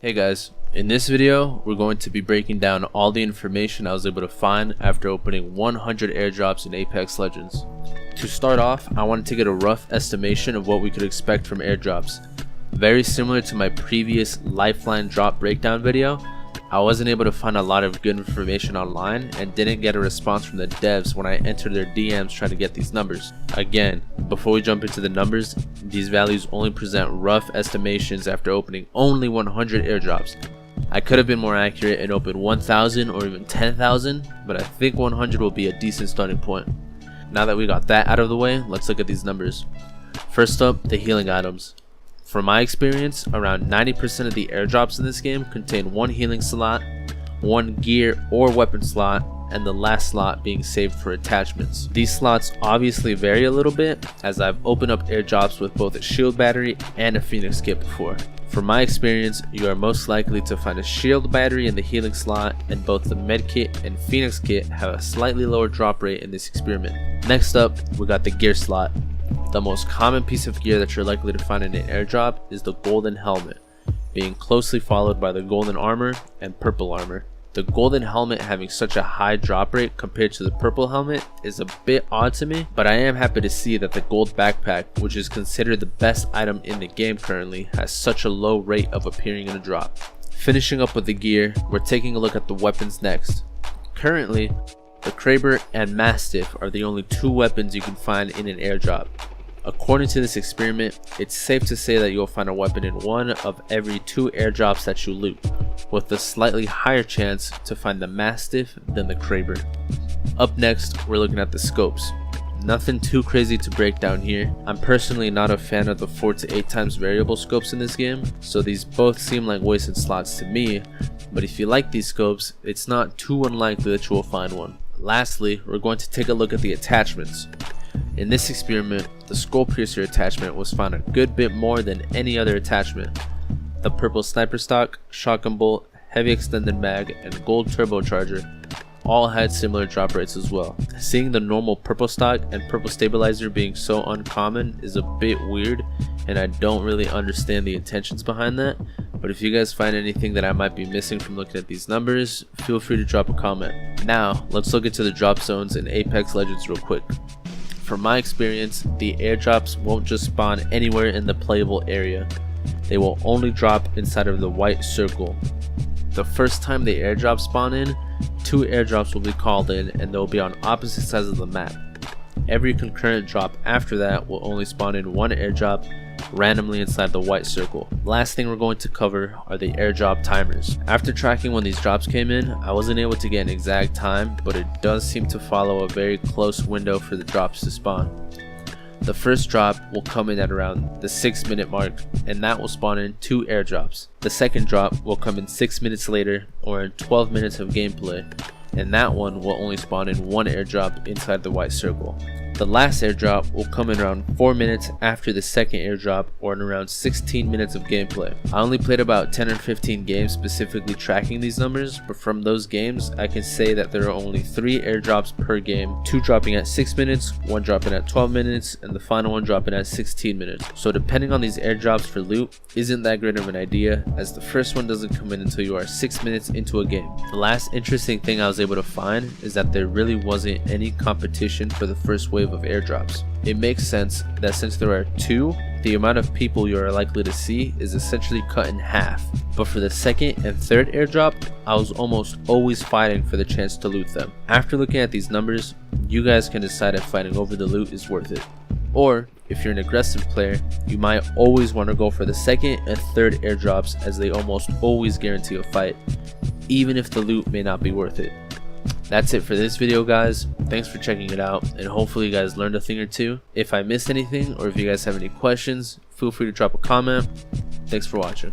Hey guys, in this video we're going to be breaking down all the information I was able to find after opening 100 airdrops in Apex Legends. To start off, I wanted to get a rough estimation of what we could expect from airdrops. Very similar to my previous Lifeline drop breakdown video, I wasn't able to find a lot of good information online and didn't get a response from the devs when I entered their DMs trying to get these numbers. Again, before we jump into the numbers, these values only present rough estimations after opening only 100 airdrops. I could have been more accurate and opened 1,000 or even 10,000, but I think 100 will be a decent starting point. Now that we got that out of the way, let's look at these numbers. First up, the healing items. From my experience, around 90% of the airdrops in this game contain one healing slot, one gear or weapon slot, and the last slot being saved for attachments. These slots obviously vary a little bit, as I've opened up airdrops with both a shield battery and a phoenix kit before. From my experience, you are most likely to find a shield battery in the healing slot, and both the medkit and phoenix kit have a slightly lower drop rate in this experiment. Next up, we got the gear slot. The most common piece of gear that you're likely to find in an airdrop is the golden helmet, being closely followed by the golden armor and purple armor. The golden helmet having such a high drop rate compared to the purple helmet is a bit odd to me, but I am happy to see that the gold backpack, which is considered the best item in the game currently, has such a low rate of appearing in a drop. Finishing up with the gear, we're taking a look at the weapons next. Currently, the Kraber and Mastiff are the only two weapons you can find in an airdrop. According to this experiment, it's safe to say that you'll find a weapon in one of every two airdrops that you loot, with a slightly higher chance to find the Mastiff than the Kraber. Up next, we're looking at the scopes. Nothing too crazy to break down here. I'm personally not a fan of the 4 to 8 times variable scopes in this game, so these both seem like wasted slots to me, but if you like these scopes, it's not too unlikely that you will find one. Lastly, we're going to take a look at the attachments. In this experiment, the skull piercer attachment was found a good bit more than any other attachment. The purple sniper stock, shotgun bolt, heavy extended mag, and gold turbocharger all had similar drop rates as well. Seeing the normal purple stock and purple stabilizer being so uncommon is a bit weird, and I don't really understand the intentions behind that, but if you guys find anything that I might be missing from looking at these numbers, feel free to drop a comment. Now, let's look into the drop zones in Apex Legends real quick. From my experience, the airdrops won't just spawn anywhere in the playable area. They will only drop inside of the white circle. The first time the airdrops spawn in, 2 airdrops will be called in and they'll be on opposite sides of the map. Every concurrent drop after that will only spawn in one airdrop randomly inside the white circle. Last thing we're going to cover are the airdrop timers. After tracking when these drops came in, I wasn't able to get an exact time, but it does seem to follow a very close window for the drops to spawn. The first drop will come in at around the 6-minute mark, and that will spawn in 2 airdrops. The second drop will come in 6 minutes later, or in 12 minutes of gameplay, and that one will only spawn in 1 airdrop inside the white circle. The last airdrop will come in around 4 minutes after the second airdrop, or in around 16 minutes of gameplay. I only played about 10 or 15 games specifically tracking these numbers, but from those games I can say that there are only 3 airdrops per game, 2 dropping at 6 minutes, 1 dropping at 12 minutes, and the final one dropping at 16 minutes. So depending on these airdrops for loot isn't that great of an idea, as the first one doesn't come in until you are 6 minutes into a game. The last interesting thing I was able to find is that there really wasn't any competition for the first wave of airdrops. It makes sense that since there are 2, the amount of people you are likely to see is essentially cut in half. But for the second and third airdrop, I was almost always fighting for the chance to loot them. After looking at these numbers, you guys can decide if fighting over the loot is worth it. Or, if you're an aggressive player, you might always want to go for the second and third airdrops, as they almost always guarantee a fight, even if the loot may not be worth it. That's it for this video, guys. Thanks for checking it out, and hopefully you guys learned a thing or two. If I missed anything, or if you guys have any questions, feel free to drop a comment. Thanks for watching.